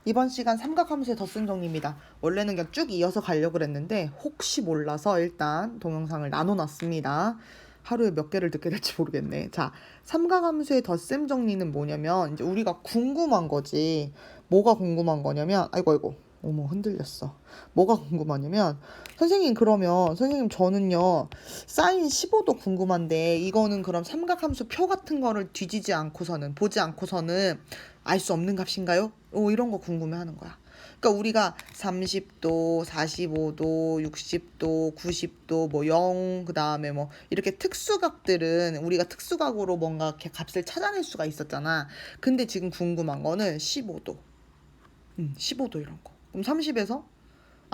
이번 시간 삼각함수의 덧셈 정리입니다. 원래는 그냥 쭉 이어서 가려고 그랬는데 혹시 몰라서 일단 동영상을 나눠놨습니다. 하루에 몇 개를 듣게 될지 모르겠네. 자, 삼각함수의 덧셈 정리는 뭐냐면 이제 우리가 궁금한 거지. 뭐가 궁금한 거냐면 아이고 어머 흔들렸어. 뭐가 궁금하냐면 선생님 그러면 선생님 저는요 사인 15도 궁금한데 이거는 그럼 삼각함수 표 같은 거를 뒤지지 않고서는 보지 않고서는 알 수 없는 값인가요? 이런 거 궁금해하는 거야. 그러니까 우리가 30도, 45도, 60도, 90도, 뭐 0, 그 다음에 뭐 이렇게 특수각들은 우리가 특수각으로 뭔가 이렇게 값을 찾아낼 수가 있었잖아. 근데 지금 궁금한 거는 15도, 15도 이런 거. 그럼 30에서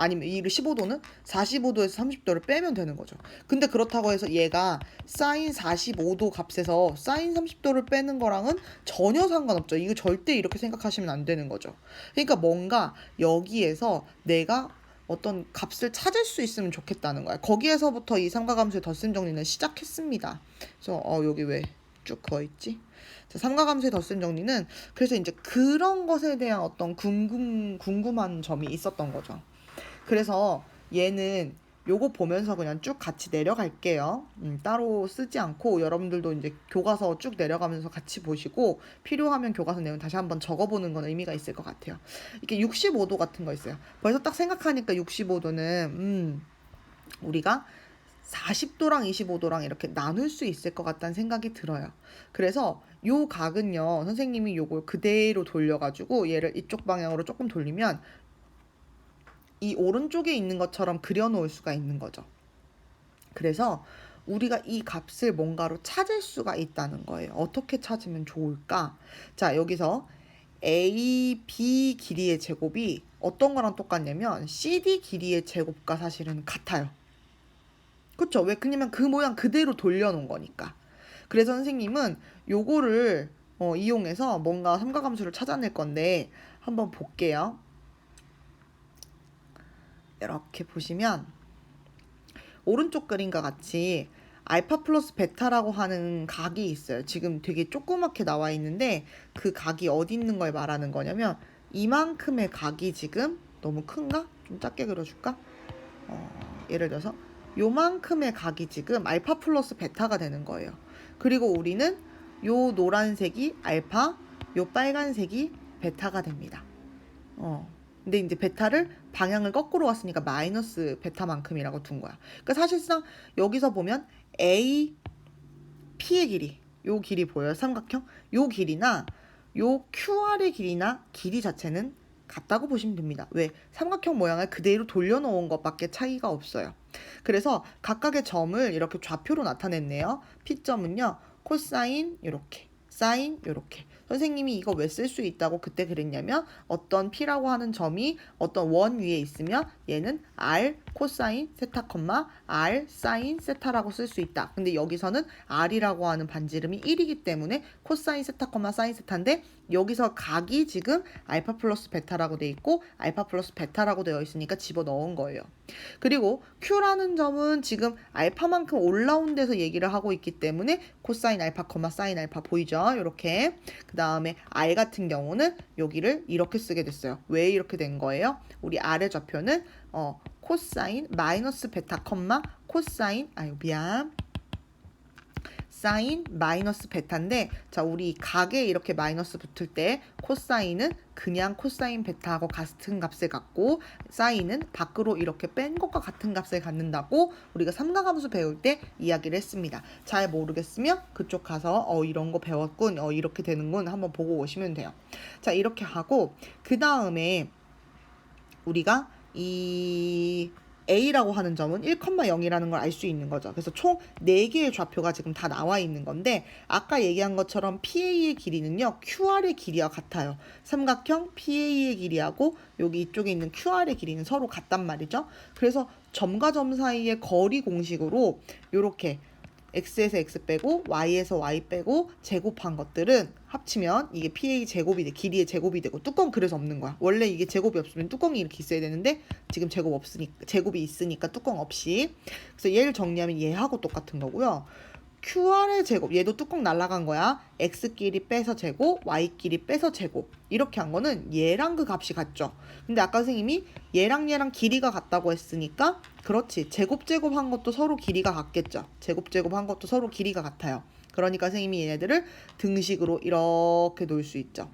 아니면 이 15도는 45도에서 30도를 빼면 되는 거죠. 근데 그렇다고 해서 얘가 사인 45도 값에서 사인 30도를 빼는 거랑은 전혀 상관없죠. 이거 절대 이렇게 생각하시면 안 되는 거죠. 그러니까 뭔가 여기에서 내가 어떤 값을 찾을 수 있으면 좋겠다는 거야. 거기에서부터 이 삼각함수의 덧셈 정리는 시작했습니다. 그래서 여기 왜 쭉 그어 있지? 자, 삼각함수의 덧셈 정리는 그래서 이제 그런 것에 대한 어떤 궁금한 점이 있었던 거죠. 그래서 얘는 요거 보면서 그냥 쭉 같이 내려갈게요. 따로 쓰지 않고 여러분들도 이제 교과서 쭉 내려가면서 같이 보시고 필요하면 교과서 내용 다시 한번 적어보는 건 의미가 있을 것 같아요. 이렇게 65도 같은 거 있어요. 벌써 딱 생각하니까 65도는 우리가 40도랑 25도랑 이렇게 나눌 수 있을 것 같다는 생각이 들어요. 그래서 요 각은요, 선생님이 요걸 그대로 돌려가지고 얘를 이쪽 방향으로 조금 돌리면 이 오른쪽에 있는 것처럼 그려놓을 수가 있는 거죠. 그래서 우리가 이 값을 뭔가로 찾을 수가 있다는 거예요. 어떻게 찾으면 좋을까? 자, 여기서 A, B 길이의 제곱이 어떤 거랑 똑같냐면 CD 길이의 제곱과 사실은 같아요. 그렇죠? 왜? 그냐면 그 모양 그대로 돌려놓은 거니까. 그래서 선생님은 요거를 이용해서 뭔가 삼각함수를 찾아낼 건데 한번 볼게요. 이렇게 보시면 오른쪽 그림과 같이 알파 플러스 베타라고 하는 각이 있어요. 지금 되게 조그맣게 나와 있는데 그 각이 어디 있는 걸 말하는 거냐면 이만큼의 각이 지금 너무 큰가? 좀 작게 그려줄까? 예를 들어서 요만큼의 각이 지금 알파 플러스 베타가 되는 거예요. 그리고 우리는 요 노란색이 알파, 요 빨간색이 베타가 됩니다. 근데 이제 베타를 방향을 거꾸로 왔으니까 마이너스 베타만큼이라고 둔 거야. 그러니까 사실상 여기서 보면 A, P의 길이, 요 길이 보여요? 삼각형? 요 길이나 요 QR의 길이나 길이 자체는 같다고 보시면 됩니다. 왜? 삼각형 모양을 그대로 돌려놓은 것밖에 차이가 없어요. 그래서 각각의 점을 이렇게 좌표로 나타냈네요. P점은요, 코사인 이렇게, 사인 이렇게. 선생님이 이거 왜 쓸 수 있다고 그때 그랬냐면 어떤 P라고 하는 점이 어떤 원 위에 있으면 얘는 R 코사인 세타 콤마 R 사인 세타라고 쓸 수 있다. 근데 여기서는 R이라고 하는 반지름이 1이기 때문에 코사인 세타 콤마 사인 세타인데 여기서 각이 지금 알파 플러스 베타라고 돼 있고 알파 플러스 베타라고 되어 있으니까 집어넣은 거예요. 그리고 Q라는 점은 지금 알파만큼 올라온 데서 얘기를 하고 있기 때문에 코사인 알파, 사인 알파 보이죠? 이렇게. 그 다음에 R 같은 경우는 여기를 이렇게 쓰게 됐어요. 왜 이렇게 된 거예요? 우리 R의 좌표는 코사인 마이너스 베타, 코사인 사인 마이너스 베타인데 자 우리 각에 이렇게 마이너스 붙을 때 코사인은 그냥 코사인 베타하고 같은 값을 갖고 사인은 밖으로 이렇게 뺀 것과 같은 값을 갖는다고 우리가 삼각함수 배울 때 이야기를 했습니다. 잘 모르겠으면 그쪽 가서 이런 거 배웠군 이렇게 되는군 한번 보고 오시면 돼요. 자 이렇게 하고 그 다음에 우리가 이 A라고 하는 점은 1,0이라는 걸 알 수 있는 거죠. 그래서 총 4개의 좌표가 지금 다 나와 있는 건데 아까 얘기한 것처럼 PA의 길이는요. QR의 길이와 같아요. 삼각형 PA의 길이하고 여기 이쪽에 있는 QR의 길이는 서로 같단 말이죠. 그래서 점과 점 사이의 거리 공식으로 이렇게 x에서 x 빼고 y에서 y 빼고 제곱한 것들은 합치면 이게 PA 제곱이 돼. 길이의 제곱이 되고 뚜껑 그래서 없는 거야. 원래 이게 제곱이 없으면 뚜껑이 이렇게 있어야 되는데 지금 제곱이 있으니까 뚜껑 없이. 그래서 얘를 정리하면 얘하고 똑같은 거고요. QR의 제곱, 얘도 뚜껑 날라간 거야. X끼리 빼서 제곱, Y끼리 빼서 제곱. 이렇게 한 거는 얘랑 그 값이 같죠. 근데 아까 선생님이 얘랑 얘랑 길이가 같다고 했으니까 그렇지. 제곱 한 것도 서로 길이가 같겠죠. 제곱 한 것도 서로 길이가 같아요. 그러니까 선생님이 얘네들을 등식으로 이렇게 놓을 수 있죠.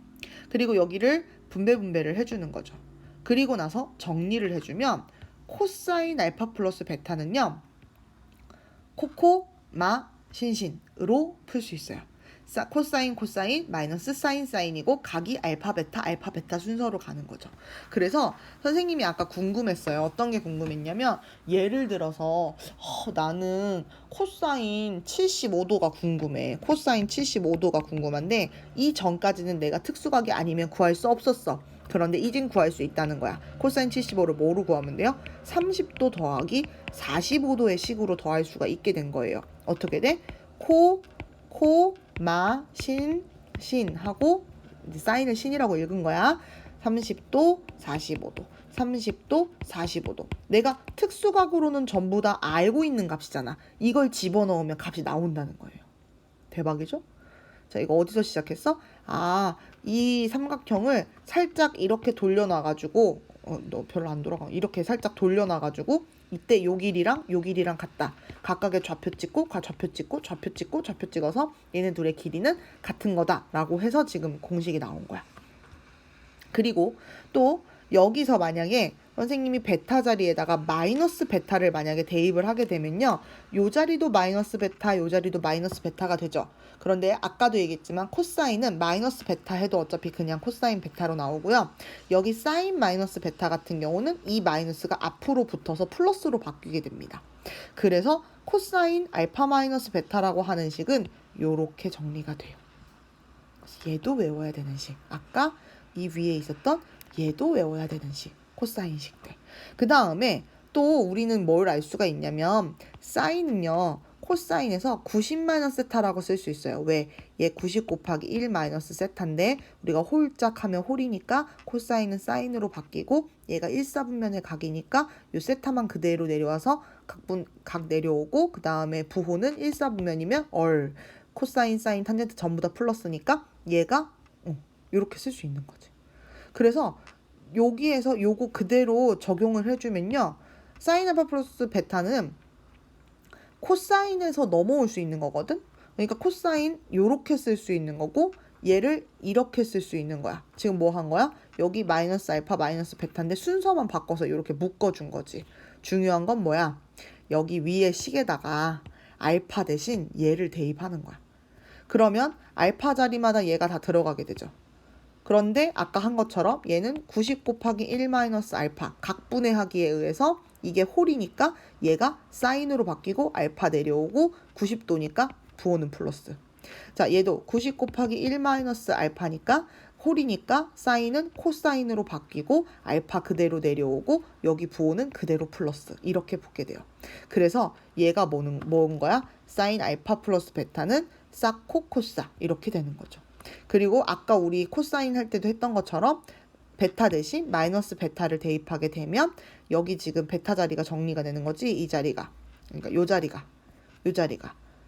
그리고 여기를 분배를 해주는 거죠. 그리고 나서 정리를 해주면 코사인 알파 플러스 베타는요. 코코, 마, 신으로 풀 수 있어요. 코사인 마이너스 사인이고 각이 알파 베타 순서로 가는 거죠. 그래서 선생님이 아까 궁금했어요. 어떤 게 궁금했냐면 예를 들어서 나는 코사인 75도가 궁금해. 코사인 75도가 궁금한데 이 전까지는 내가 특수각이 아니면 구할 수 없었어. 그런데 이젠 구할 수 있다는 거야. 코사인 75를 뭐로 구하면 돼요? 30도 더하기 45도의 식으로 더할 수가 있게 된 거예요. 어떻게 돼? 마, 신 하고 사인을 신이라고 읽은 거야. 30도, 45도. 30도, 45도. 내가 특수각으로는 전부 다 알고 있는 값이잖아. 이걸 집어넣으면 값이 나온다는 거예요. 대박이죠? 자, 이거 어디서 시작했어? 이 삼각형을 살짝 이렇게 돌려놔가지고 너 별로 안 돌아가. 이렇게 살짝 돌려놔가지고 이때 요 길이랑 같다. 각각의 좌표 찍고 좌표 찍어서 얘네 둘의 길이는 같은 거다라고 해서 지금 공식이 나온 거야. 그리고 또 여기서 만약에 선생님이 베타 자리에다가 마이너스 베타를 만약에 대입을 하게 되면요. 요 자리도 마이너스 베타, 요 자리도 마이너스 베타가 되죠. 그런데 아까도 얘기했지만 코사인은 마이너스 베타 해도 어차피 그냥 코사인 베타로 나오고요. 여기 사인 마이너스 베타 같은 경우는 이 마이너스가 앞으로 붙어서 플러스로 바뀌게 됩니다. 그래서 코사인 알파 마이너스 베타라고 하는 식은 요렇게 정리가 돼요. 얘도 외워야 되는 식. 아까 이 위에 있었던 얘도 외워야 되는 식. 코사인식 때. 그 다음에 또 우리는 뭘 알 수가 있냐면 사인은요. 코사인에서 90-세타라고 쓸 수 있어요. 왜? 얘 90 곱하기 1-세타인데 우리가 홀짝하면 홀이니까 코사인은 사인으로 바뀌고 얘가 1사분면의 각이니까 요 세타만 그대로 내려와서 각 내려오고 그 다음에 부호는 1사분면이면 코사인, 사인, 탄젠트 전부 다 플러스니까 얘가 이렇게 쓸 수 있는 거지. 그래서 여기에서 요거 그대로 적용을 해주면요. 사인 알파 플러스 베타는 코사인에서 넘어올 수 있는 거거든. 그러니까 코사인 요렇게 쓸 수 있는 거고 얘를 이렇게 쓸 수 있는 거야. 지금 뭐 한 거야? 여기 마이너스 알파 마이너스 베타인데 순서만 바꿔서 이렇게 묶어준 거지. 중요한 건 뭐야? 여기 위에 식에다가 알파 대신 얘를 대입하는 거야. 그러면 알파 자리마다 얘가 다 들어가게 되죠. 그런데 아까 한 것처럼 얘는 90 곱하기 1 마이너스 알파 각분해하기에 의해서 이게 홀이니까 얘가 사인으로 바뀌고 알파 내려오고 90도니까 부호는 플러스. 자, 얘도 90 곱하기 1 마이너스 알파니까 홀이니까 사인은 코사인으로 바뀌고 알파 그대로 내려오고 여기 부호는 그대로 플러스. 이렇게 붙게 돼요. 그래서 얘가 뭔 거야? 사인 알파 플러스 베타는 사코 코사 이렇게 되는 거죠. 그리고 아까 우리 코사인 할 때도 했던 것처럼 베타 대신 마이너스 베타를 대입하게 되면 여기 지금 베타 자리가 정리가 되는 거지. 이 자리가. 그러니까 요 자리가.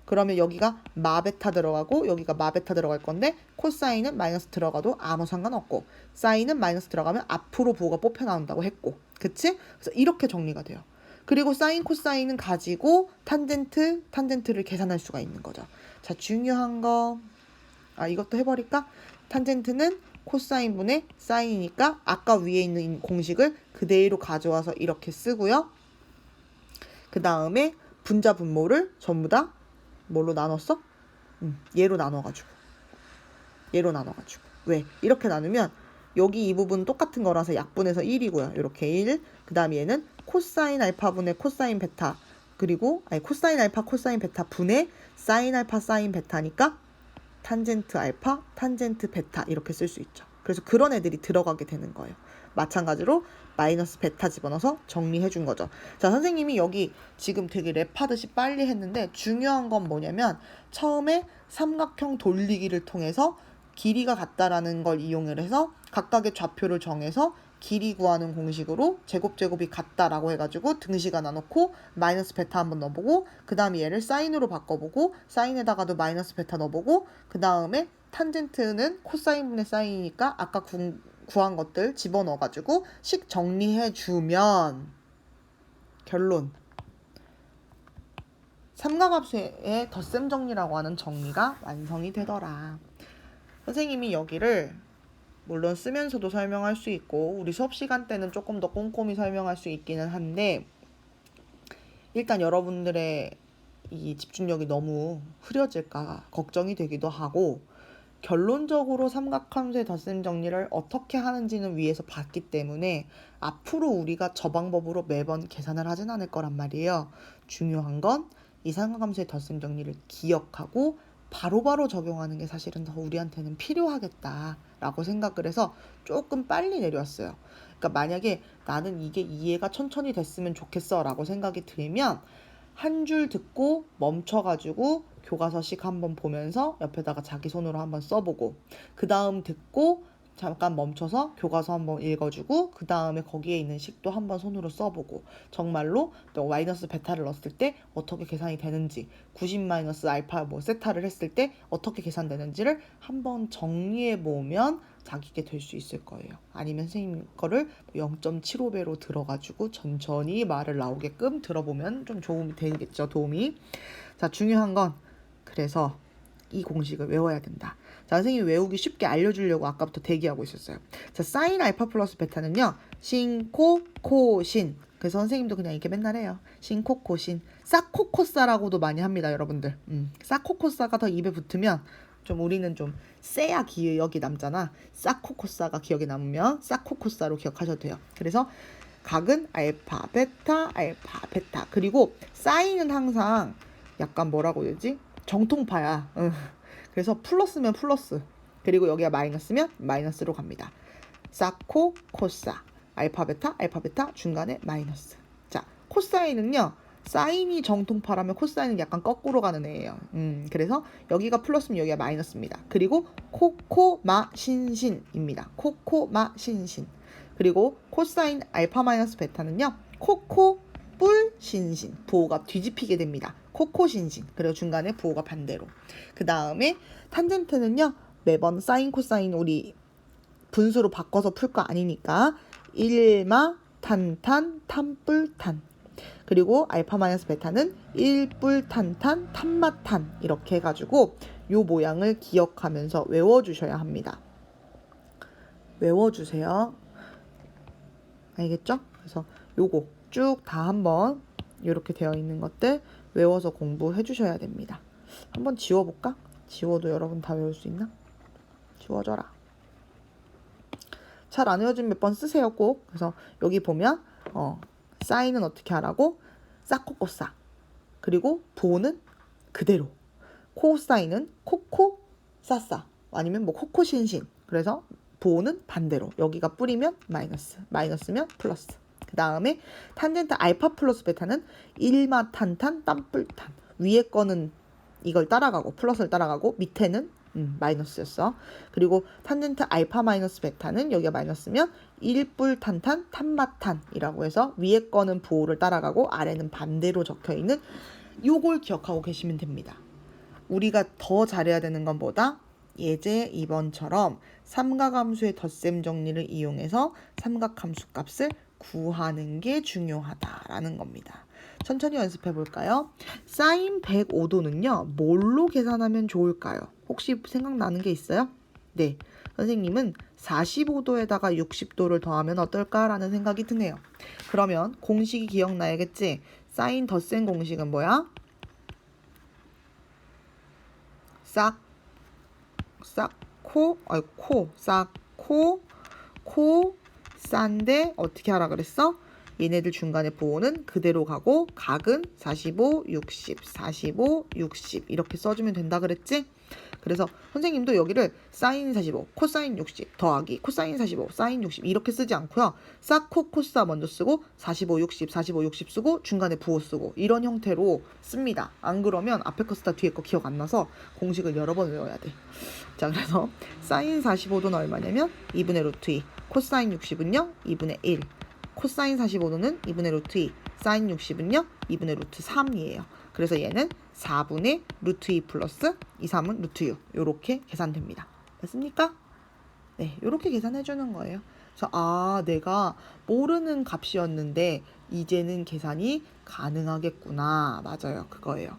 그러면 여기가 마베타 들어가고 여기가 마베타 들어갈 건데 코사인은 마이너스 들어가도 아무 상관없고 사인은 마이너스 들어가면 앞으로 부호가 뽑혀 나온다고 했고. 그치? 그래서 이렇게 정리가 돼요. 그리고 사인 코사인은 가지고 탄젠트를 계산할 수가 있는 거죠. 자, 중요한 거 이것도 해버릴까? 탄젠트는 코사인분의 사인이니까 아까 위에 있는 공식을 그대로 가져와서 이렇게 쓰고요. 그 다음에 분자 분모를 전부 다 뭘로 나눴어? 얘로 나눠가지고. 왜? 이렇게 나누면 여기 이 부분 똑같은 거라서 약분해서 1이고요. 이렇게 1. 그 다음에 얘는 코사인 알파분의 코사인 베타 그리고 코사인 알파 코사인 베타 분의 사인 알파 사인 베타니까 탄젠트 알파, 탄젠트 베타 이렇게 쓸 수 있죠. 그래서 그런 애들이 들어가게 되는 거예요. 마찬가지로 마이너스 베타 집어넣어서 정리해 준 거죠. 자, 선생님이 여기 지금 되게 랩하듯이 빨리 했는데 중요한 건 뭐냐면 처음에 삼각형 돌리기를 통해서 길이가 같다라는 걸 이용을 해서 각각의 좌표를 정해서 길이 구하는 공식으로 제곱이 같다라고 해가지고 등식아 나놓고 마이너스 베타 한번 넣어보고 그 다음에 얘를 사인으로 바꿔보고 사인에다가도 마이너스 베타 넣어보고 그 다음에 탄젠트는 코사인분의 사인이니까 아까 구한 것들 집어넣어가지고 식 정리해주면 결론 삼각함수의 덧셈 정리라고 하는 정리가 완성이 되더라. 선생님이 여기를 물론 쓰면서도 설명할 수 있고 우리 수업 시간 때는 조금 더 꼼꼼히 설명할 수 있기는 한데 일단 여러분들의 이 집중력이 너무 흐려질까 걱정이 되기도 하고 결론적으로 삼각함수의 덧셈 정리를 어떻게 하는지는 위에서 봤기 때문에 앞으로 우리가 저 방법으로 매번 계산을 하진 않을 거란 말이에요. 중요한 건 이 삼각함수의 덧셈 정리를 기억하고 바로바로 적용하는 게 사실은 더 우리한테는 필요하겠다라고 생각을 해서 조금 빨리 내려왔어요. 그러니까 만약에 나는 이게 이해가 천천히 됐으면 좋겠어 라고 생각이 들면 한 줄 듣고 멈춰가지고 교과서식 한번 보면서 옆에다가 자기 손으로 한번 써보고 그 다음 듣고 잠깐 멈춰서 교과서 한번 읽어주고 그 다음에 거기에 있는 식도 한번 손으로 써보고 정말로 마이너스 베타를 넣었을 때 어떻게 계산이 되는지 90 마이너스 알파 뭐 세타를 했을 때 어떻게 계산되는지를 한번 정리해 보면 자기게 될 수 있을 거예요. 아니면 선생님 거를 0.75배로 들어가지고 천천히 말을 나오게끔 들어보면 좀 도움이 되겠죠. 도움이. 자, 중요한 건 그래서 이 공식을 외워야 된다. 자, 선생님이 외우기 쉽게 알려주려고 아까부터 대기하고 있었어요. 자, 사인 알파 플러스 베타는요. 신, 코, 코, 신. 그래서 선생님도 그냥 이렇게 맨날 해요. 신, 코, 코, 신. 사코코사라고도 많이 합니다, 여러분들. 사코코사가 더 입에 붙으면 좀 우리는 좀 세야 기억이 남잖아. 사코코사가 기억에 남으면 사코코사로 기억하셔도 돼요. 그래서 각은 알파, 베타, 알파, 베타. 그리고 사인은 항상 약간 뭐라고 해야 되지? 정통파야. 그래서 플러스면 플러스 그리고 여기가 마이너스면 마이너스로 갑니다. 사코 코사 알파 베타 중간에 마이너스. 자, 코사인은요 사인이 정통파라면 코사인은 약간 거꾸로 가는 애예요. 그래서 여기가 플러스면 여기가 마이너스입니다. 그리고 코코마 신신입니다. 코코마 신신. 그리고 코사인 알파 마이너스 베타는요 코코 뿔 신신 부호가 뒤집히게 됩니다. 코코신신. 그리고 중간에 부호가 반대로. 그 다음에 탄젠트는요. 매번 사인 코사인 우리 분수로 바꿔서 풀 거 아니니까 1마 탄탄 탄뿔탄. 그리고 알파 마이너스 베타는 1뿔 탄탄 탄마탄 이렇게 해가지고 요 모양을 기억하면서 외워주셔야 합니다. 외워주세요. 알겠죠? 그래서 요거 쭉 다 한번 이렇게 되어 있는 것들 외워서 공부해 주셔야 됩니다. 한번 지워볼까? 지워도 여러분 다 외울 수 있나? 지워져라. 잘 안 외워지면 몇 번 쓰세요 꼭. 그래서 여기 보면 사인은 어떻게 하라고? 사코코사. 그리고 부호는 그대로. 코사인은 코코 싸싸. 아니면 뭐 코코신신. 그래서 부호는 반대로. 여기가 뿌리면 마이너스. 마이너스면 플러스. 그 다음에 탄젠트 알파 플러스 베타는 1마 탄탄 땀뿔탄. 위에 거는 이걸 따라가고 플러스를 따라가고 밑에는 마이너스였어. 그리고 탄젠트 알파 마이너스 베타는 여기가 마이너스면 1뿔 탄탄 탄마탄이라고 해서 위에 거는 부호를 따라가고 아래는 반대로 적혀있는 요걸 기억하고 계시면 됩니다. 우리가 더 잘해야 되는 건 뭐다? 예제 2번처럼 삼각함수의 덧셈 정리를 이용해서 삼각함수 값을 구하는 게 중요하다라는 겁니다. 천천히 연습해 볼까요? 사인 105도는요. 뭘로 계산하면 좋을까요? 혹시 생각나는 게 있어요? 네, 선생님은 45도에다가 60도를 더하면 어떨까라는 생각이 드네요. 그러면 공식이 기억나야겠지? 사인 덧셈 공식은 뭐야? 코 싼데 어떻게 하라 그랬어? 얘네들 중간에 부호는 그대로 가고 각은 45, 60, 45, 60 이렇게 써주면 된다 그랬지? 그래서 선생님도 여기를 사인 45, 코사인 60 더하기 코사인 45, 사인 60 이렇게 쓰지 않고요. 사코 코사 먼저 쓰고 45, 60, 45, 60 쓰고 중간에 부호 쓰고 이런 형태로 씁니다. 안 그러면 앞에 거 쓰다 뒤에 거 기억 안 나서 공식을 여러 번 외워야 돼. 자, 그래서 사인 45도는 얼마냐면 2분의 루트 2, 코사인 60은요 2분의 1, 코사인 45도는 2분의 루트 2, 사인 60은요 2분의 루트 3이에요. 그래서 얘는 4분의 루트 2 플러스 2, 3은 루트 6 이렇게 계산됩니다. 됐습니까? 네, 이렇게 계산해 주는 거예요. 그래서 내가 모르는 값이었는데 이제는 계산이 가능하겠구나. 맞아요, 그거예요.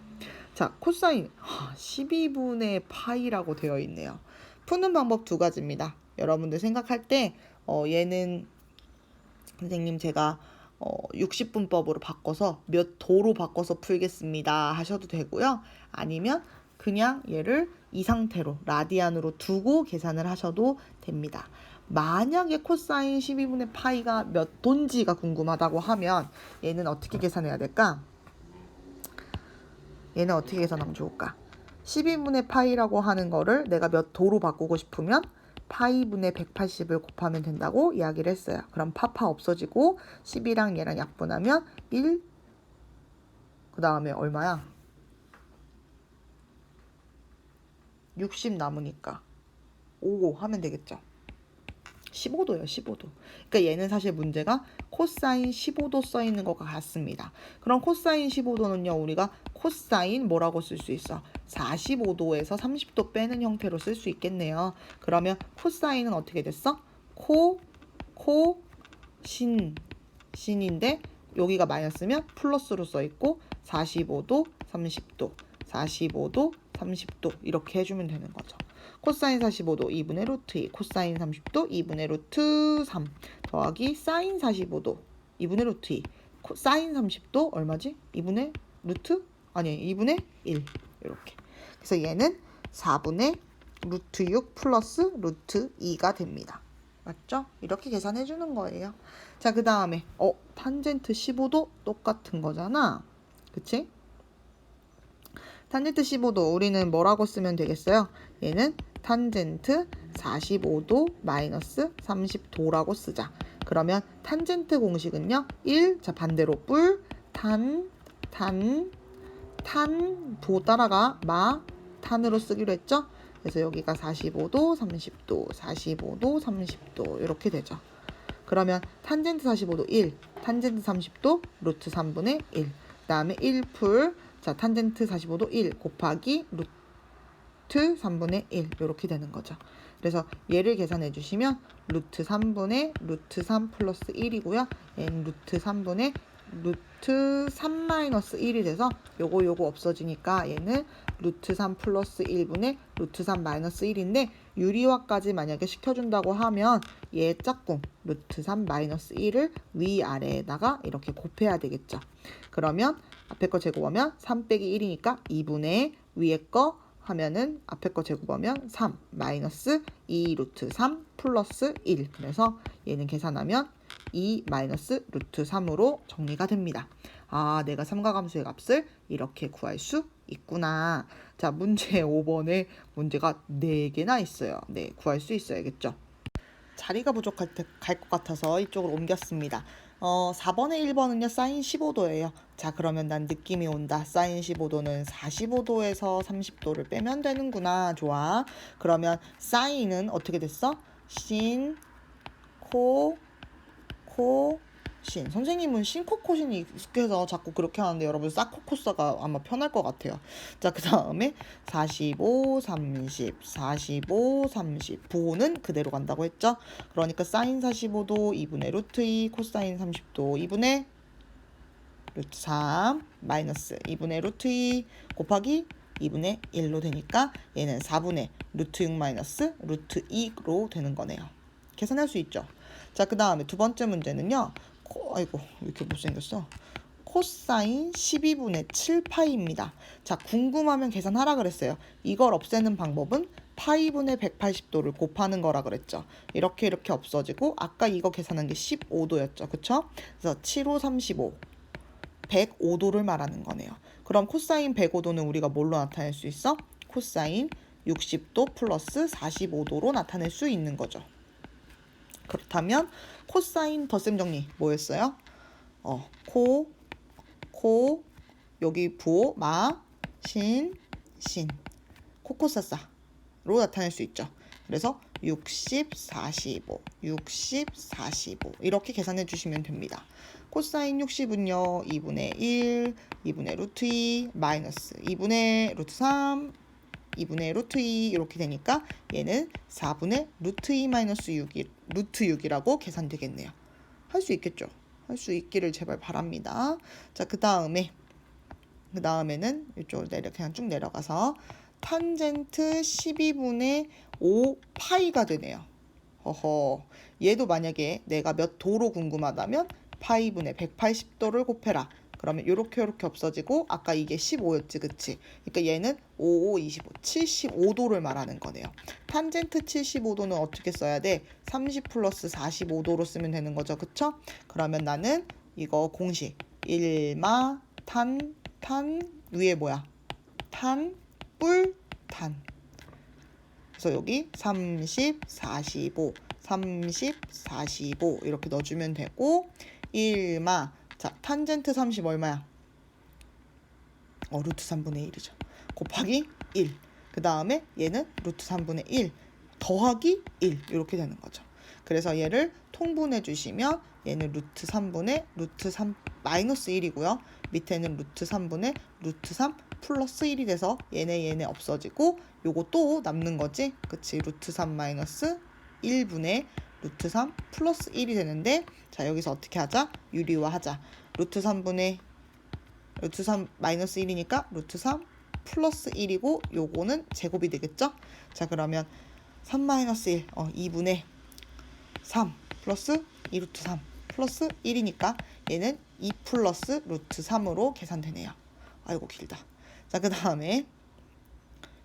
자, 코사인 12분의 파이라고 되어 있네요. 푸는 방법 두 가지입니다. 여러분들 생각할 때 얘는 선생님 제가 60분법으로 바꿔서 몇 도로 바꿔서 풀겠습니다 하셔도 되고요. 아니면 그냥 얘를 이 상태로 라디안으로 두고 계산을 하셔도 됩니다. 만약에 코사인 12분의 파이가 몇 도인지가 궁금하다고 하면 얘는 어떻게 계산해야 될까? 얘는 어떻게 계산하면 좋을까? 12분의 파이라고 하는 거를 내가 몇 도로 바꾸고 싶으면 파이분의 180을 곱하면 된다고 이야기를 했어요. 그럼 파파 없어지고 10이랑 얘랑 약분하면 1, 그 다음에 얼마야? 60 남으니까 5 하면 되겠죠. 15도예요, 15도. 그러니까 얘는 사실 문제가 코사인 15도 써 있는 것과 같습니다. 그럼 코사인 15도는요, 우리가 코사인 뭐라고 쓸 수 있어? 45도에서 30도 빼는 형태로 쓸 수 있겠네요. 그러면 코사인은 어떻게 됐어? 신인데 여기가 마이너스면 플러스로 써 있고 45도, 30도, 45도, 30도 이렇게 해주면 되는 거죠. 코사인 45도 2분의 루트 2, 코사인 30도 2분의 루트 3 더하기 사인 45도 2분의 루트 2, 사인 30도 얼마지? 2분의 루트? 아니 2분의 1 이렇게. 그래서 얘는 4분의 루트 6 플러스 루트 2가 됩니다. 맞죠? 이렇게 계산해 주는 거예요. 자, 그 다음에 탄젠트 15도 똑같은 거잖아. 그치? 탄젠트 15도 우리는 뭐라고 쓰면 되겠어요? 얘는 탄젠트 45도 마이너스 30도라고 쓰자. 그러면 탄젠트 공식은요. 1, 자 반대로 뿔, 탄, 도 따라가 탄으로 쓰기로 했죠? 그래서 여기가 45도, 30도, 45도, 30도 이렇게 되죠. 그러면 탄젠트 45도 1, 탄젠트 30도 루트 3분의 1. 그 다음에 1풀, 자 탄젠트 45도 1 곱하기 루트 3분의 1 이렇게 되는 거죠. 그래서 얘를 계산해 주시면 루트 3분의 루트 3 플러스 1이고요. 얘는 루트 3분의 루트 3 마이너스 1이 돼서 요거 없어지니까 얘는 루트 3 플러스 1분의 루트 3 마이너스 1인데 유리화까지 만약에 시켜준다고 하면 얘 짝꿍 루트 3 마이너스 1을 위아래에다가 이렇게 곱해야 되겠죠. 그러면 앞에 거 제곱하면 3 빼기 1이니까 2분의 위에 거 하면은 앞에 거 제곱하면 3 마이너스 2 루트 3 플러스 1. 그래서 얘는 계산하면 2 마이너스 루트 3으로 정리가 됩니다. 내가 삼각함수의 값을 이렇게 구할 수 있구나. 자, 문제 5번에 문제가 4개나 있어요. 네, 구할 수 있어야겠죠. 자리가 부족할 때 갈 것 같아서 이쪽으로 옮겼습니다. 4번에 1번은요 사인 15도예요. 자, 그러면 난 느낌이 온다. 사인 15도는 45도에서 30도를 빼면 되는구나. 좋아. 그러면 사인은 어떻게 됐어? 신, 코, 신. 선생님은 신코코신이 익숙해서 자꾸 그렇게 하는데 여러분 사코코사가 아마 편할 것 같아요. 자, 그 다음에 45, 30, 45, 30 부호는 그대로 간다고 했죠. 그러니까 사인 45도 2분의 루트 2, 코사인 30도 2분의 루트 3 마이너스 2분의 루트 2 곱하기 2분의 1로 되니까 얘는 4분의 루트 6 마이너스 루트 2로 되는 거네요. 계산할 수 있죠. 자, 그 다음에 두 번째 문제는요. 아이고 왜 이렇게 못생겼어. 코사인 12분의 7파이입니다. 자, 궁금하면 계산하라 그랬어요. 이걸 없애는 방법은 파이분의 180도를 곱하는 거라 그랬죠. 이렇게 없어지고 아까 이거 계산한 게 15도였죠. 그쵸? 그래서 7, 5, 35 105도를 말하는 거네요. 그럼 코사인 105도는 우리가 뭘로 나타낼 수 있어? 코사인 60도 플러스 45도로 나타낼 수 있는 거죠. 그렇다면 코사인 덧셈 정리 뭐였어요? 코, 여기 부호, 신, 코코사사로 나타낼 수 있죠. 그래서 60, 45, 60, 45 이렇게 계산해 주시면 됩니다. 코사인 60은요 2분의 1, 2분의 루트 2, 마이너스 2분의 루트 3, 2분의 루트 2 이렇게 되니까 얘는 4분의 루트 2 마이너스 6이 루트 6이라고 계산되겠네요. 할 수 있겠죠. 할 수 있기를 제발 바랍니다. 자, 그 다음에는 이쪽으로 그냥 쭉 내려가서 탄젠트 12분의 5 파이가 되네요. 얘도 만약에 내가 몇 도로 궁금하다면 파이분의 180도를 곱해라. 그러면 요렇게 없어지고 아까 이게 15였지 그치? 그러니까 얘는 5, 25, 75도를 말하는 거네요. 탄젠트 75도는 어떻게 써야 돼? 30 플러스 45도로 쓰면 되는 거죠. 그쵸? 그러면 나는 이거 공식 1마 탄 위에 뭐야? 탄 그래서 여기 30, 45, 30, 45 이렇게 넣어주면 되고 1마 자 탄젠트 30 얼마야? 루트 3분의 1이죠. 곱하기 1. 그 다음에 얘는 루트 3분의 1 더하기 1 이렇게 되는 거죠. 그래서 얘를 통분해 주시면 얘는 루트 3분의 루트 3 마이너스 1이고요. 밑에는 루트 3분의 루트 3 플러스 1이 돼서 얘네 없어지고 요거 또 남는 거지. 그치? 루트 3 마이너스 1분의 루트 3 플러스 1이 되는데 자 여기서 어떻게 하자? 유리화하자. 루트 3 마이너스 1이니까 루트 3 플러스 1이고 요거는 제곱이 되겠죠? 자 그러면 3 마이너스 1 2분의 3 플러스 2 루트 3 플러스 1이니까 얘는 2 플러스 루트 3으로 계산되네요. 아이고 길다. 자 그 다음에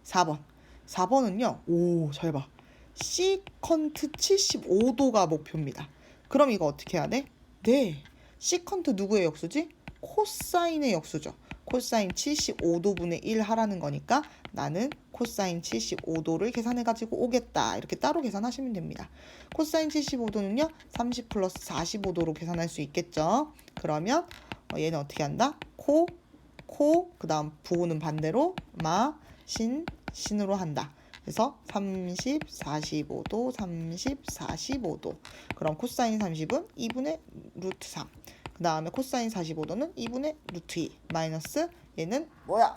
4번은요. 오 잘 봐. 시컨트 75도가 목표입니다. 그럼 이거 어떻게 해야 돼? 네. 시컨트 누구의 역수지? 코사인의 역수죠. 코사인 75도분의 1 하라는 거니까 나는 코사인 75도를 계산해가지고 오겠다. 이렇게 따로 계산하시면 됩니다. 코사인 75도는요. 30 플러스 45도로 계산할 수 있겠죠. 그러면 얘는 어떻게 한다? 그 다음 부호는 반대로 신으로 한다. 그래서 30, 45도, 30, 45도. 그럼 코사인 30은 2분의 루트 3. 그 다음에 코사인 45도는 2분의 루트 2 마이너스 얘는 뭐야?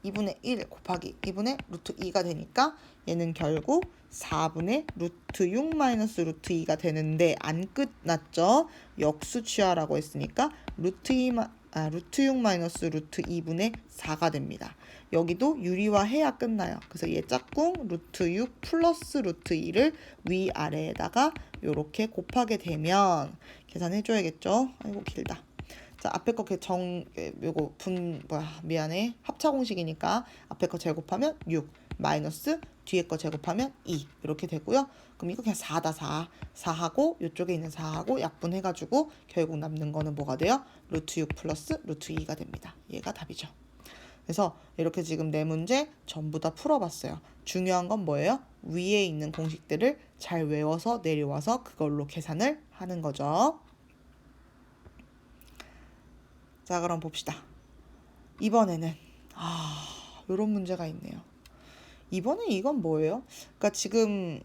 2분의 1 곱하기 2분의 루트 2가 되니까 얘는 결국 4분의 루트 6 마이너스 루트 2가 되는데 안 끝났죠? 역수 취하라고 했으니까 루트 6 마이너스 루트 2분의 4가 됩니다. 여기도 유리화 해야 끝나요. 그래서 얘 짝꿍 루트 6 플러스 루트 2를 위아래에다가 이렇게 곱하게 되면 계산해줘야겠죠? 아이고 길다. 자 앞에 거 요거 미안해. 합차 공식이니까 앞에 거 제곱하면 6 마이너스 뒤에 거 제곱하면 2 이렇게 되고요. 그럼 이거 그냥 4다 4하고 이쪽에 있는 4하고 약분해가지고 결국 남는 거는 뭐가 돼요? 루트 6 플러스 루트 2가 됩니다. 얘가 답이죠. 그래서 이렇게 지금 네 문제 전부 다 풀어봤어요. 중요한 건 뭐예요? 위에 있는 공식들을 잘 외워서 내려와서 그걸로 계산을 하는 거죠. 자 그럼 봅시다. 이번에는 이런 문제가 있네요. 이번에 이건 뭐예요? 그러니까 지금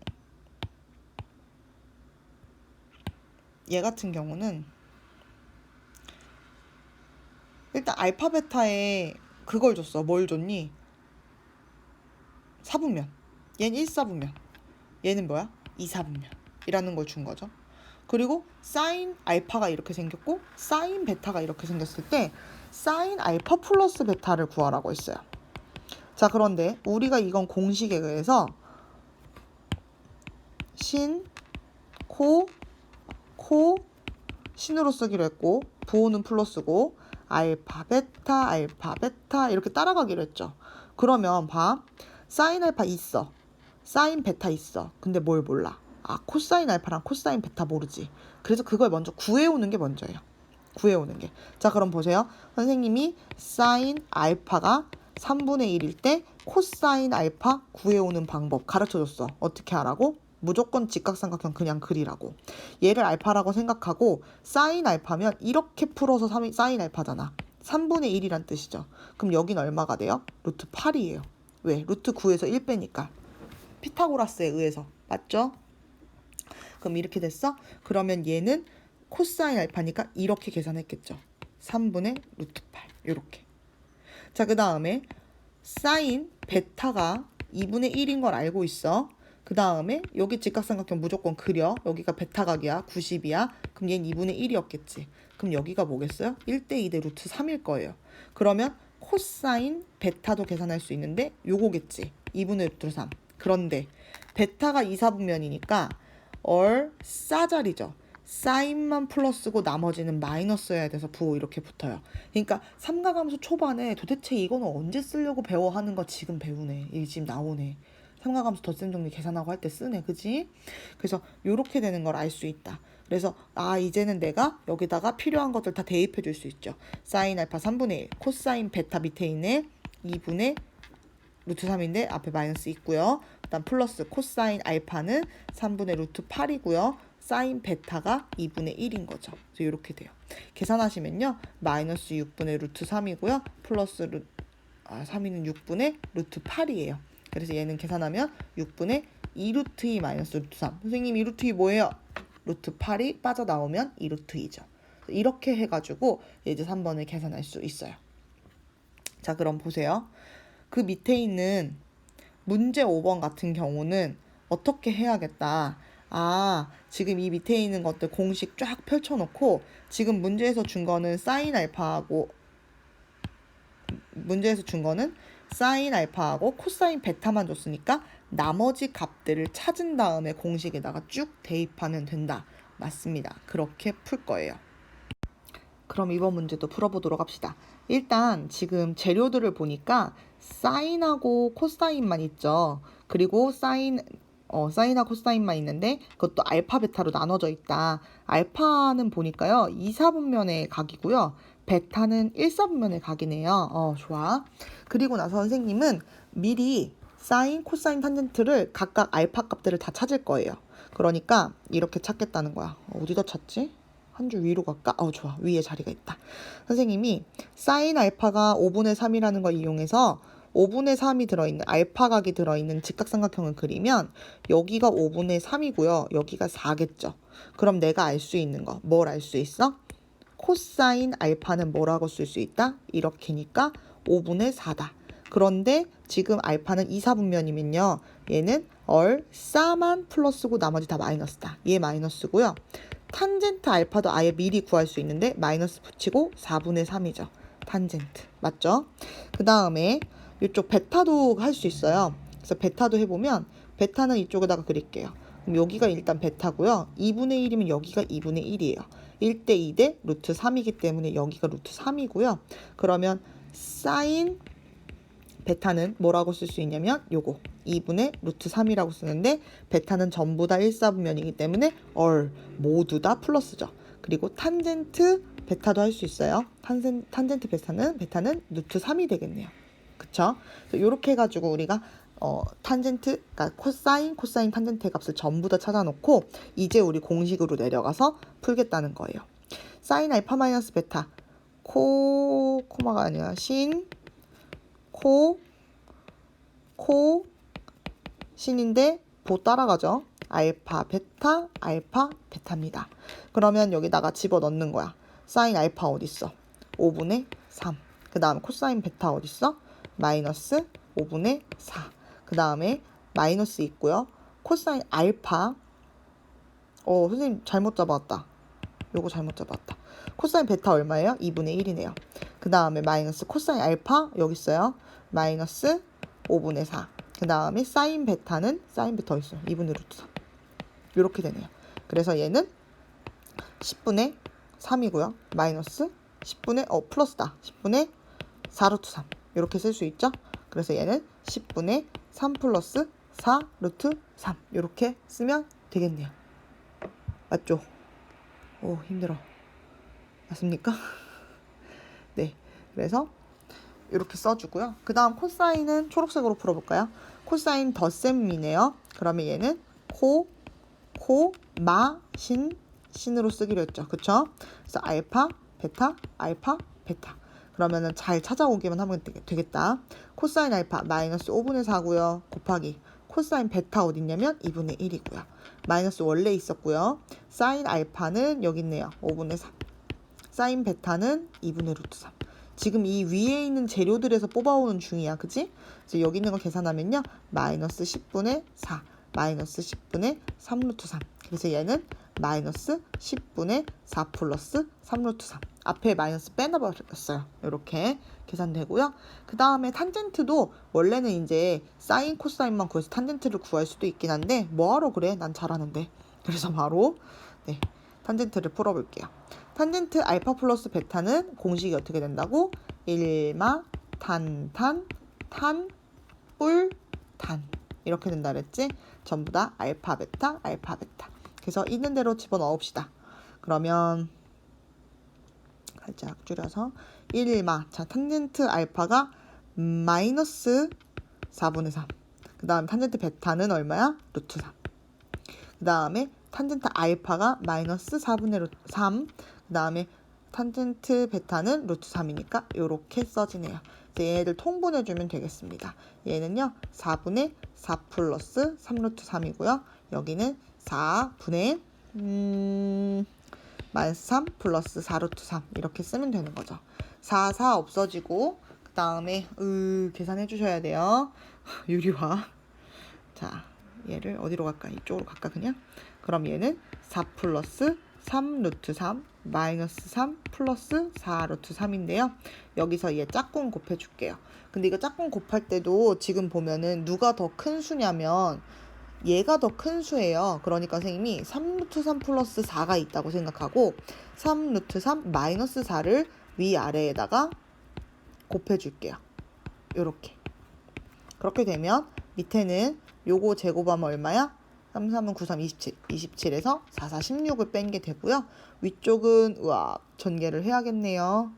얘 같은 경우는 일단 알파 베타에 그걸 줬어. 뭘 줬니? 4분면. 얘는 1사분면. 얘는 뭐야? 2사분면. 이라는 걸 준 거죠. 그리고 사인 알파가 이렇게 생겼고 사인 베타가 이렇게 생겼을 때 사인 알파 플러스 베타를 구하라고 했어요. 자 그런데 우리가 이건 공식에 의해서 신으로 쓰기로 했고 부호는 플러스고 알파 베타 이렇게 따라가기로 했죠. 그러면 봐. 사인 알파 있어. 사인 베타 있어. 근데 뭘 몰라? 코사인 알파랑 코사인 베타 모르지. 그래서 그걸 먼저 구해오는 게 먼저예요. 구해오는 게. 자 그럼 보세요. 선생님이 사인 알파가 3분의 1일 때 코사인 알파 구해오는 방법 가르쳐줬어. 어떻게 하라고? 무조건 직각삼각형 그냥 그리라고. 얘를 알파라고 생각하고 사인 알파면 이렇게 풀어서 사인 알파잖아. 3분의 1이란 뜻이죠. 그럼 여긴 얼마가 돼요? 루트 8이에요. 왜? 루트 9에서 1 빼니까. 피타고라스에 의해서. 맞죠? 그럼 이렇게 됐어? 그러면 얘는 코사인 알파니까 이렇게 계산했겠죠. 3분의 루트 8 이렇게. 자, 그 다음에 사인 베타가 2분의 1인 걸 알고 있어. 그 다음에 여기 직각삼각형 무조건 그려. 여기가 베타각이야. 90이야. 그럼 얘는 2분의 1이었겠지. 그럼 여기가 뭐겠어요? 1대 2대 루트 3일 거예요. 그러면 코사인 베타도 계산할 수 있는데 요거겠지. 2분의 루트 3. 그런데 베타가 2, 4분면이니까 싸자리죠. 사인만 플러스고 나머지는 마이너스여야 돼서 부호 이렇게 붙어요. 그러니까 삼각함수 초반에 도대체 이거는 언제 쓰려고 배워 하는 거 지금 배우네. 이게 지금 나오네. 삼각함수 덧셈 정리 계산하고 할 때 쓰네. 그지? 그래서 이렇게 되는 걸 알 수 있다. 그래서 이제는 내가 여기다가 필요한 것들 다 대입해 줄 수 있죠. 사인 알파 3분의 1, 코사인 베타 밑에 있네. 2분의 루트 3인데 앞에 마이너스 있고요. 그다음 플러스 코사인 알파는 3분의 루트 8이고요. 사인 베타가 2분의 1인 거죠. 그래서 이렇게 돼요. 계산하시면요. 마이너스 6분의 루트 3이고요. 플러스 3이는 6분의 루트 8이에요. 그래서 얘는 계산하면 6분의 2루트 2 마이너스 루트 3. 선생님 2루트 2 뭐예요? 루트 8이 빠져나오면 2루트 2죠. 이렇게 해가지고 이제 3번을 계산할 수 있어요. 자, 그럼 보세요. 그 밑에 있는 문제 5번 같은 경우는 어떻게 해야겠다. 지금 이 밑에 있는 것들 공식 쫙 펼쳐놓고 지금 문제에서 준 거는 사인 알파하고 코사인 베타만 줬으니까 나머지 값들을 찾은 다음에 공식에다가 쭉 대입하면 된다. 맞습니다. 그렇게 풀 거예요. 그럼 이번 문제도 풀어보도록 합시다. 일단 지금 재료들을 보니까 사인하고 코사인만 있죠. 그리고 사인하고 코사인만 있는데 그것도 알파 베타로 나눠져 있다. 알파는 보니까요 2, 4분면의 각이고요. 베타는 1, 4분면의 각이네요. 좋아. 그리고 나서 선생님은 미리 사인, 코사인, 탄젠트를 각각 알파 값들을 다 찾을 거예요. 그러니까 이렇게 찾겠다는 거야. 어디다 찾지? 한 줄 위로 갈까? 좋아. 위에 자리가 있다. 선생님이 사인 알파가 5분의 3이라는 걸 이용해서 5분의 3이 들어있는 알파각이 들어있는 직각삼각형을 그리면 여기가 5분의 3이고요. 여기가 4겠죠. 그럼 내가 알 수 있는 거 뭘 알 수 있어? 코사인 알파는 뭐라고 쓸 수 있다? 이렇게니까 5분의 4다. 그런데 지금 알파는 2, 4분면이면요. 얘는 싸만 플러스고 나머지 다 마이너스다. 얘 마이너스고요. 탄젠트 알파도 아예 미리 구할 수 있는데 마이너스 붙이고 4분의 3이죠. 탄젠트. 맞죠? 그 다음에 이쪽 베타도 할 수 있어요. 그래서 베타도 해보면 베타는 이쪽에다가 그릴게요. 그럼 여기가 일단 베타고요. 2분의 1이면 여기가 2분의 1이에요. 1대 2대 루트 3이기 때문에 여기가 루트 3이고요. 그러면 사인 베타는 뭐라고 쓸 수 있냐면 요거 2분의 루트 3이라고 쓰는데 베타는 전부 다 1, 4분면이기 때문에 모두 다 플러스죠. 그리고 탄젠트 베타도 할 수 있어요. 탄젠트 베타는 루트 3이 되겠네요. 그쵸? 이렇게 해가지고 우리가 탄젠트, 그러니까 코사인, 탄젠트 값을 전부 다 찾아놓고 이제 우리 공식으로 내려가서 풀겠다는 거예요. 사인 알파 마이너스 베타 코마가 아니라 신인데 보 따라가죠. 알파 베타입니다. 그러면 여기다가 집어넣는 거야. 사인 알파 어딨어? 5분의 3. 그 다음 코사인 베타 어딨어? 마이너스 5분의 4. 그 다음에 마이너스 있고요. 코사인 알파 선생님 잘못 잡았다. 요거 잘못 잡았다. 코사인 베타 얼마예요? 2분의 1이네요. 그 다음에 마이너스 코사인 알파 여기 있어요. 마이너스 5분의 4. 그 다음에 사인 베타 어딨어? 2분의 루트 3. 요렇게 되네요. 그래서 얘는 10분의 3이고요. 마이너스 10분의 플러스다. 10분의 4 루트 3. 이렇게 쓸 수 있죠? 그래서 얘는 10분의 3 플러스 4 루트 3. 이렇게 쓰면 되겠네요. 맞죠? 힘들어. 맞습니까? 네. 그래서 이렇게 써주고요. 그 다음 코사인은 초록색으로 풀어볼까요? 코사인 덧셈이네요. 그러면 얘는 마, 신으로 쓰기로 했죠. 그쵸? 그래서 알파, 베타. 그러면은 잘 찾아오기만 하면 되겠다. 코사인 알파 마이너스 5분의 4고요. 곱하기 코사인 베타 어딨냐면 2분의 1이고요. 마이너스 원래 있었고요. 사인 알파는 여기 있네요. 5분의 3. 사인 베타는 2분의 루트 3. 지금 이 위에 있는 재료들에서 뽑아오는 중이야. 그치? 그래서 여기 있는 거 계산하면요. 마이너스 10분의 4. 마이너스 10분의 3 루트 3. 그래서 얘는 마이너스 10분의 4 플러스 3 루트 3. 앞에 마이너스 빼놔버렸어요. 이렇게 계산되고요. 그 다음에 탄젠트도 원래는 이제 사인 코사인만 구해서 탄젠트를 구할 수도 있긴 한데 뭐하러 그래? 난 잘하는데. 그래서 바로 네, 탄젠트를 풀어볼게요. 탄젠트 알파 플러스 베타는 공식이 어떻게 된다고? 1마 탄 뿔 탄 이렇게 된다 그랬지? 전부 다 알파 베타. 그래서 있는 대로 집어넣읍시다. 그러면 살짝 줄여서 1마. 자, 탄젠트 알파가 마이너스 4분의 3. 그 다음 탄젠트 베타는 얼마야? 루트 3. 그 다음에 탄젠트 알파가 마이너스 4분의 3. 그 다음에 탄젠트 베타는 루트 3이니까 이렇게 써지네요. 이제 얘들 통분해주면 되겠습니다. 얘는요 4분의 4 플러스 3 루트 3이고요. 여기는 4분의 마이너스 3 플러스 4 루트 3 이렇게 쓰면 되는 거죠. 4 없어지고 그 다음에 계산해 주셔야 돼요. 유리화. 자, 얘를 어디로 갈까? 이쪽으로 갈까 그냥? 그럼 얘는 4 플러스 3 루트 3 마이너스 3 플러스 4 루트 3인데요. 여기서 얘 짝꿍 곱해줄게요. 근데 이거 짝꿍 곱할 때도 지금 보면은 누가 더 큰 수냐면 얘가 더 큰 수예요. 그러니까 선생님이 3 루트 3 플러스 4가 있다고 생각하고 3 루트 3 마이너스 4를 위아래에다가 곱해줄게요. 요렇게. 그렇게 되면 밑에는 요거 제곱하면 얼마야? 3, 3은 9, 3, 27. 27에서 4, 4, 16을 뺀 게 되고요. 위쪽은 우와 전개를 해야겠네요.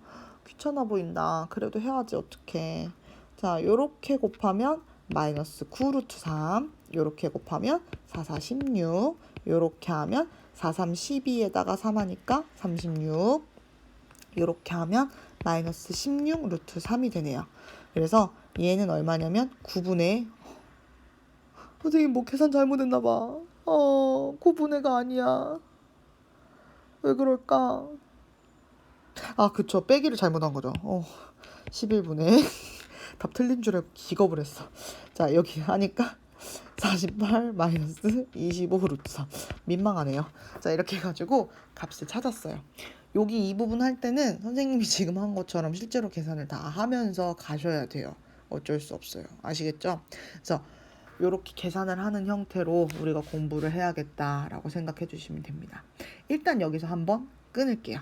귀찮아 보인다. 그래도 해야지 어떡해. 자, 요렇게 곱하면 마이너스 9 루트 3. 요렇게 곱하면 4, 4, 16. 요렇게 하면 4, 3, 12에다가 3 하니까 36. 요렇게 하면 마이너스 16 루트 3이 되네요. 그래서 얘는 얼마냐면 9분의 선생님 뭐 계산 잘못했나 봐. 9분의가 아니야. 왜 그럴까? 아, 그쵸. 빼기를 잘못한 거죠. 11분의 답 틀린 줄 알고 기겁을 했어. 자, 여기 하니까 48 마이너스 25 루트 3. 민망하네요. 자, 이렇게 해가지고 값을 찾았어요. 여기 이 부분 할 때는 선생님이 지금 한 것처럼 실제로 계산을 다 하면서 가셔야 돼요. 어쩔 수 없어요. 아시겠죠? 그래서 이렇게 계산을 하는 형태로 우리가 공부를 해야겠다라고 생각해 주시면 됩니다. 일단 여기서 한번 끊을게요.